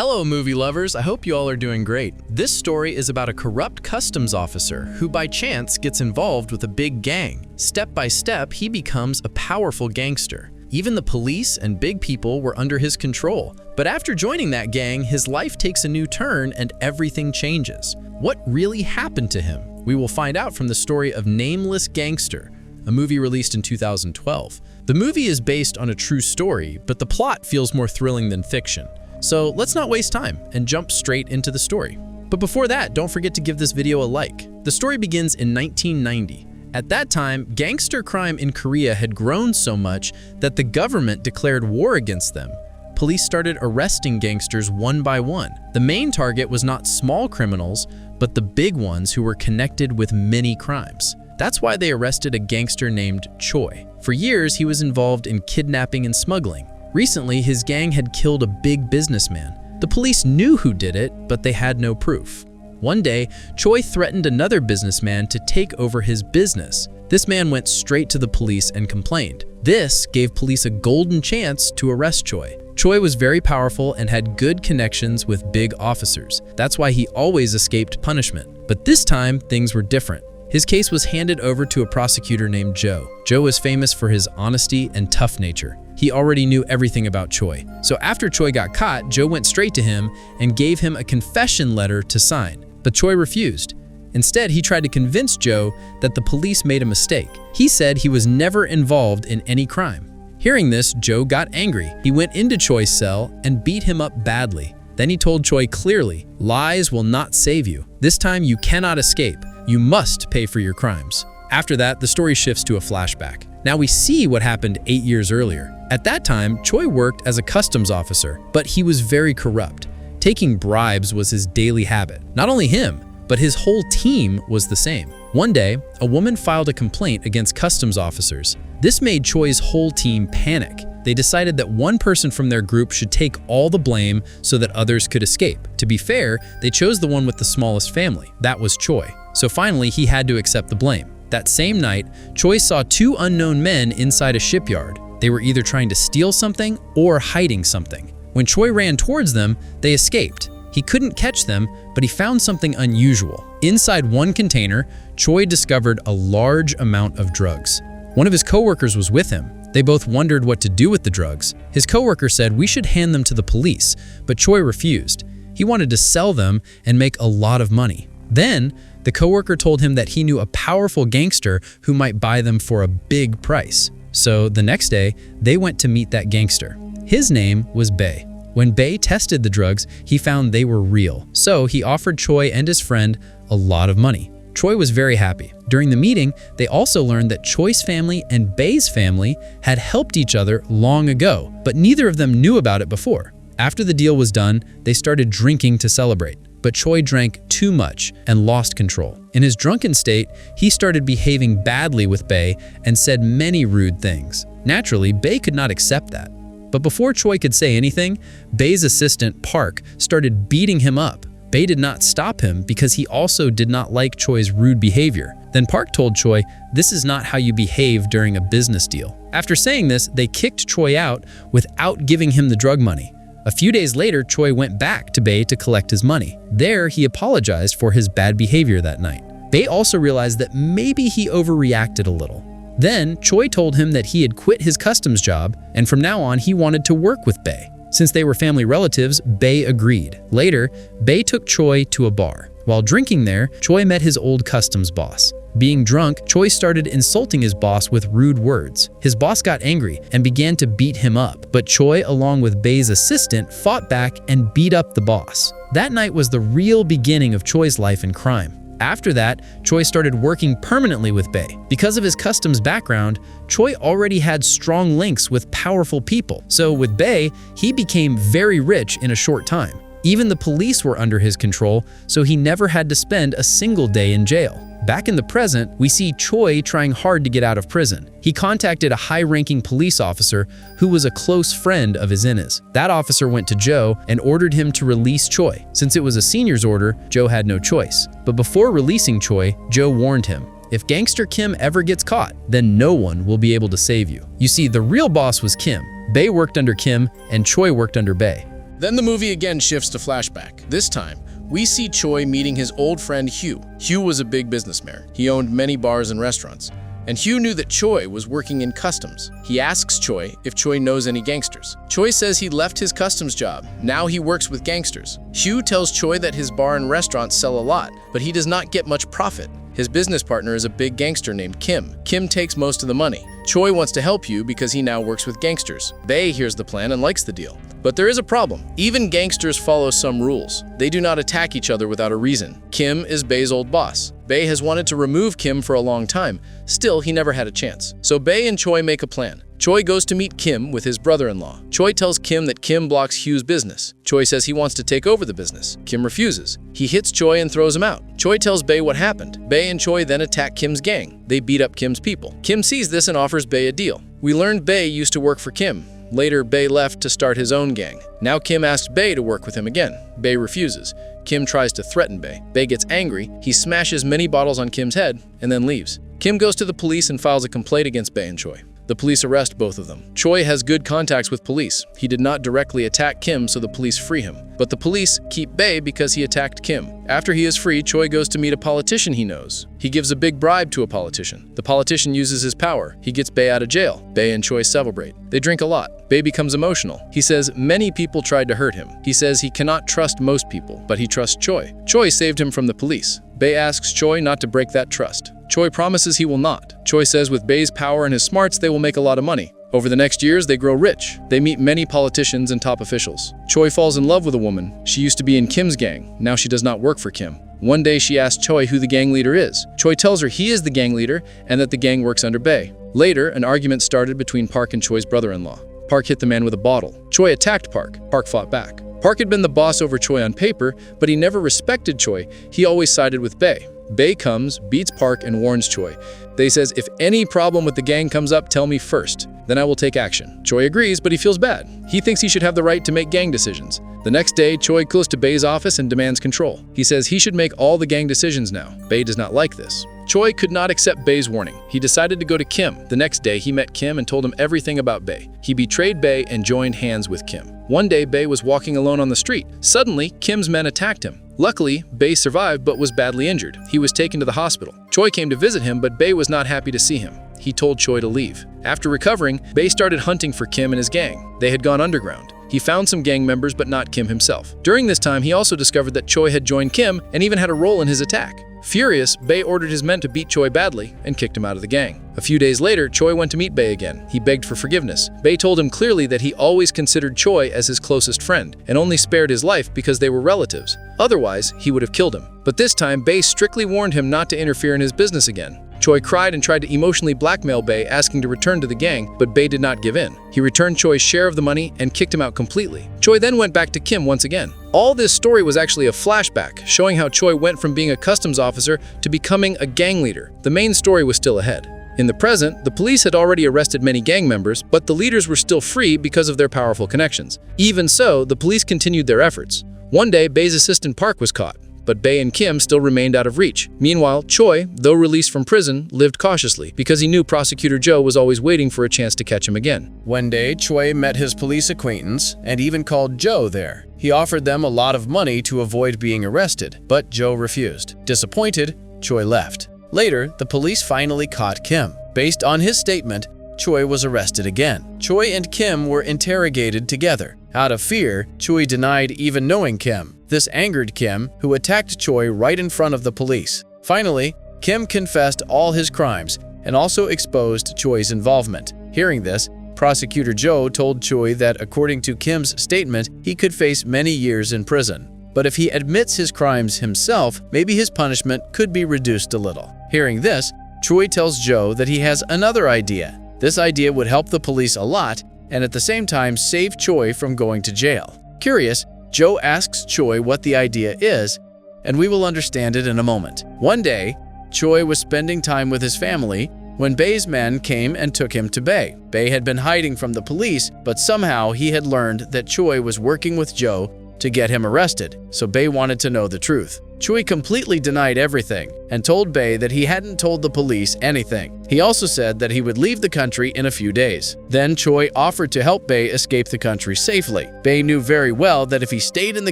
Hello, movie lovers. I hope you all are doing great. This story is about a corrupt customs officer who by chance gets involved with a big gang. Step by step, he becomes a powerful gangster. Even the police and big people were under his control. But after joining that gang, his life takes a new turn and everything changes. What really happened to him? We will find out from the story of Nameless Gangster, a movie released in 2012. The movie is based on a true story, but the plot feels more thrilling than fiction. So let's not waste time and jump straight into the story. But before that, don't forget to give this video a like. The story begins in 1990. At that time, gangster crime in Korea had grown so much that the government declared war against them. Police started arresting gangsters one by one. The main target was not small criminals, but the big ones who were connected with many crimes. That's why they arrested a gangster named Choi. For years, he was involved in kidnapping and smuggling. Recently, his gang had killed a big businessman. The police knew who did it, but they had no proof. One day, Choi threatened another businessman to take over his business. This man went straight to the police and complained. This gave police a golden chance to arrest Choi. Choi was very powerful and had good connections with big officers. That's why he always escaped punishment. But this time, things were different. His case was handed over to a prosecutor named Joe. Joe was famous for his honesty and tough nature. He already knew everything about Choi. So after Choi got caught, Joe went straight to him and gave him a confession letter to sign. But Choi refused. Instead, he tried to convince Joe that the police made a mistake. He said he was never involved in any crime. Hearing this, Joe got angry. He went into Choi's cell and beat him up badly. Then he told Choi clearly, "Lies will not save you. This time you cannot escape. You must pay for your crimes." After that, the story shifts to a flashback. Now we see what happened 8 years earlier. At that time, Choi worked as a customs officer, but he was very corrupt. Taking bribes was his daily habit. Not only him, but his whole team was the same. One day, a woman filed a complaint against customs officers. This made Choi's whole team panic. They decided that one person from their group should take all the blame so that others could escape. To be fair, they chose the one with the smallest family. That was Choi. So finally, he had to accept the blame. That same night, Choi saw two unknown men inside a shipyard. They were either trying to steal something or hiding something. When Choi ran towards them, they escaped. He couldn't catch them, but he found something unusual. Inside one container, Choi discovered a large amount of drugs. One of his coworkers was with him. They both wondered what to do with the drugs. His coworker said we should hand them to the police, but Choi refused. He wanted to sell them and make a lot of money. Then, the coworker told him that he knew a powerful gangster who might buy them for a big price. So the next day, they went to meet that gangster. His name was Bae. When Bae tested the drugs, he found they were real. So he offered Choi and his friend a lot of money. Choi was very happy. During the meeting, they also learned that Choi's family and Bae's family had helped each other long ago, but neither of them knew about it before. After the deal was done, they started drinking to celebrate. But Choi drank too much and lost control. In his drunken state, he started behaving badly with Bae and said many rude things. Naturally, Bae could not accept that. But before Choi could say anything, Bae's assistant, Park, started beating him up. Bae did not stop him because he also did not like Choi's rude behavior. Then Park told Choi, "This is not how you behave during a business deal." After saying this, they kicked Choi out without giving him the drug money. A few days later, Choi went back to Bae to collect his money. There, he apologized for his bad behavior that night. Bae also realized that maybe he overreacted a little. Then, Choi told him that he had quit his customs job, and from now on, he wanted to work with Bae. Since they were family relatives, Bae agreed. Later, Bae took Choi to a bar. While drinking there, Choi met his old customs boss. Being drunk, Choi started insulting his boss with rude words. His boss got angry and began to beat him up, but Choi, along with Bae's assistant, fought back and beat up the boss. That night was the real beginning of Choi's life in crime. After that, Choi started working permanently with Bae. Because of his customs background, Choi already had strong links with powerful people. So with Bae, he became very rich in a short time. Even the police were under his control, so he never had to spend a single day in jail. Back in the present, we see Choi trying hard to get out of prison. He contacted a high-ranking police officer who was a close friend of his Inna's. That officer went to Joe and ordered him to release Choi. Since it was a senior's order, Joe had no choice. But before releasing Choi, Joe warned him, "If Gangster Kim ever gets caught, then no one will be able to save you." You see, the real boss was Kim. Bae worked under Kim and Choi worked under Bae. Then the movie again shifts to flashback. This time, we see Choi meeting his old friend Hugh. Hugh was a big businessman. He owned many bars and restaurants. And Hugh knew that Choi was working in customs. He asks Choi if Choi knows any gangsters. Choi says he left his customs job. Now he works with gangsters. Hugh tells Choi that his bar and restaurants sell a lot, but he does not get much profit. His business partner is a big gangster named Kim. Kim takes most of the money. Choi wants to help Hugh because he now works with gangsters. Bae hears the plan and likes the deal. But there is a problem. Even gangsters follow some rules. They do not attack each other without a reason. Kim is Bae's old boss. Bae has wanted to remove Kim for a long time. Still, he never had a chance. So Bae and Choi make a plan. Choi goes to meet Kim with his brother-in-law. Choi tells Kim that Kim blocks Hugh's business. Choi says he wants to take over the business. Kim refuses. He hits Choi and throws him out. Choi tells Bae what happened. Bae and Choi then attack Kim's gang. They beat up Kim's people. Kim sees this and offers Bae a deal. We learned Bae used to work for Kim. Later, Bae left to start his own gang. Now Kim asks Bae to work with him again. Bae refuses. Kim tries to threaten Bae. Bae gets angry. He smashes many bottles on Kim's head and then leaves. Kim goes to the police and files a complaint against Bae and Choi. The police arrest both of them. Choi has good contacts with police. He did not directly attack Kim, so the police free him. But the police keep Bae because he attacked Kim. After he is free, Choi goes to meet a politician he knows. He gives a big bribe to a politician. The politician uses his power. He gets Bae out of jail. Bae and Choi celebrate. They drink a lot. Bae becomes emotional. He says many people tried to hurt him. He says he cannot trust most people, but he trusts Choi. Choi saved him from the police. Bae asks Choi not to break that trust. Choi promises he will not. Choi says with Bae's power and his smarts, they will make a lot of money. Over the next years, they grow rich. They meet many politicians and top officials. Choi falls in love with a woman. She used to be in Kim's gang. Now she does not work for Kim. One day she asks Choi who the gang leader is. Choi tells her he is the gang leader and that the gang works under Bae. Later, an argument started between Park and Choi's brother-in-law. Park hit the man with a bottle. Choi attacked Park. Park fought back. Park had been the boss over Choi on paper, but he never respected Choi. He always sided with Bae. Bae comes, beats Park, and warns Choi. Bae says, if any problem with the gang comes up, tell me first. Then I will take action. Choi agrees, but he feels bad. He thinks he should have the right to make gang decisions. The next day, Choi goes to Bae's office and demands control. He says he should make all the gang decisions now. Bae does not like this. Choi could not accept Bae's warning. He decided to go to Kim. The next day, he met Kim and told him everything about Bae. He betrayed Bae and joined hands with Kim. One day, Bae was walking alone on the street. Suddenly, Kim's men attacked him. Luckily, Bae survived but was badly injured. He was taken to the hospital. Choi came to visit him, but Bae was not happy to see him. He told Choi to leave. After recovering, Bae started hunting for Kim and his gang. They had gone underground. He found some gang members, but not Kim himself. During this time, he also discovered that Choi had joined Kim and even had a role in his attack. Furious, Bae ordered his men to beat Choi badly and kicked him out of the gang. A few days later, Choi went to meet Bae again. He begged for forgiveness. Bae told him clearly that he always considered Choi as his closest friend and only spared his life because they were relatives. Otherwise, he would have killed him. But this time, Bae strictly warned him not to interfere in his business again. Choi cried and tried to emotionally blackmail Bae, asking to return to the gang, but Bae did not give in. He returned Choi's share of the money and kicked him out completely. Choi then went back to Kim once again. All this story was actually a flashback, showing how Choi went from being a customs officer to becoming a gang leader. The main story was still ahead. In the present, the police had already arrested many gang members, but the leaders were still free because of their powerful connections. Even so, the police continued their efforts. One day, Bae's assistant Park was caught, but Bae and Kim still remained out of reach. Meanwhile, Choi, though released from prison, lived cautiously because he knew Prosecutor Joe was always waiting for a chance to catch him again. One day, Choi met his police acquaintance and even called Joe there. He offered them a lot of money to avoid being arrested, but Joe refused. Disappointed, Choi left. Later, the police finally caught Kim. Based on his statement, Choi was arrested again. Choi and Kim were interrogated together. Out of fear, Choi denied even knowing Kim. This angered Kim, who attacked Choi right in front of the police. Finally, Kim confessed all his crimes and also exposed Choi's involvement. Hearing this, Prosecutor Joe told Choi that according to Kim's statement, he could face many years in prison. But if he admits his crimes himself, maybe his punishment could be reduced a little. Hearing this, Choi tells Joe that he has another idea. This idea would help the police a lot and at the same time save Choi from going to jail. Curious, Joe asks Choi what the idea is, and we will understand it in a moment. One day, Choi was spending time with his family when Bae's men came and took him to Bae. Bae had been hiding from the police, but somehow he had learned that Choi was working with Joe to get him arrested, so Bae wanted to know the truth. Choi completely denied everything and told Bae that he hadn't told the police anything. He also said that he would leave the country in a few days. Then Choi offered to help Bae escape the country safely. Bae knew very well that if he stayed in the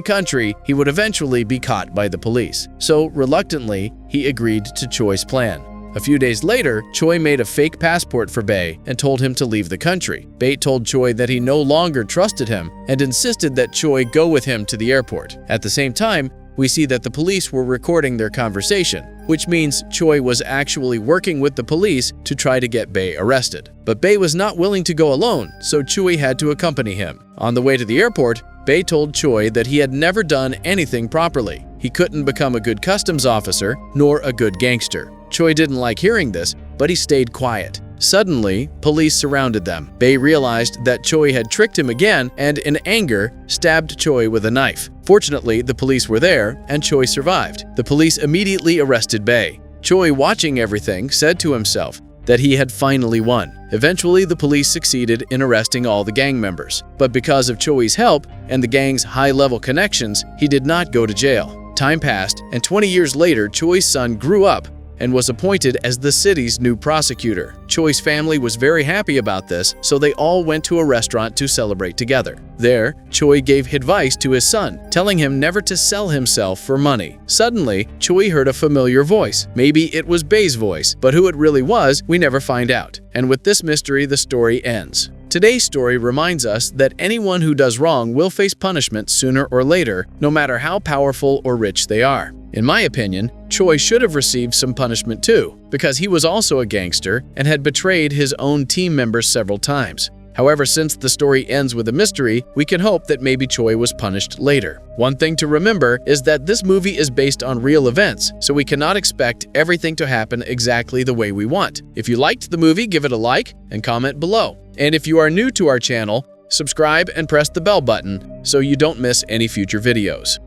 country, he would eventually be caught by the police. So, reluctantly, he agreed to Choi's plan. A few days later, Choi made a fake passport for Bae and told him to leave the country. Bae told Choi that he no longer trusted him and insisted that Choi go with him to the airport. At the same time, we see that the police were recording their conversation, which means Choi was actually working with the police to try to get Bae arrested. But Bae was not willing to go alone, so Choi had to accompany him. On the way to the airport, Bae told Choi that he had never done anything properly. He couldn't become a good customs officer nor a good gangster. Choi didn't like hearing this, but he stayed quiet. Suddenly, police surrounded them. Bae realized that Choi had tricked him again and, in anger, stabbed Choi with a knife. Fortunately, the police were there and Choi survived. The police immediately arrested Bae. Choi, watching everything, said to himself that he had finally won. Eventually, the police succeeded in arresting all the gang members. But because of Choi's help and the gang's high-level connections, he did not go to jail. Time passed, and 20 years later, Choi's son grew up and was appointed as the city's new prosecutor. Choi's family was very happy about this, so they all went to a restaurant to celebrate together. There, Choi gave advice to his son, telling him never to sell himself for money. Suddenly, Choi heard a familiar voice. Maybe it was Bae's voice, but who it really was, we never find out. And with this mystery, the story ends. Today's story reminds us that anyone who does wrong will face punishment sooner or later, no matter how powerful or rich they are. In my opinion, Choi should have received some punishment too, because he was also a gangster and had betrayed his own team members several times. However, since the story ends with a mystery, we can hope that maybe Choi was punished later. One thing to remember is that this movie is based on real events, so we cannot expect everything to happen exactly the way we want. If you liked the movie, give it a like and comment below. And if you are new to our channel, subscribe and press the bell button so you don't miss any future videos.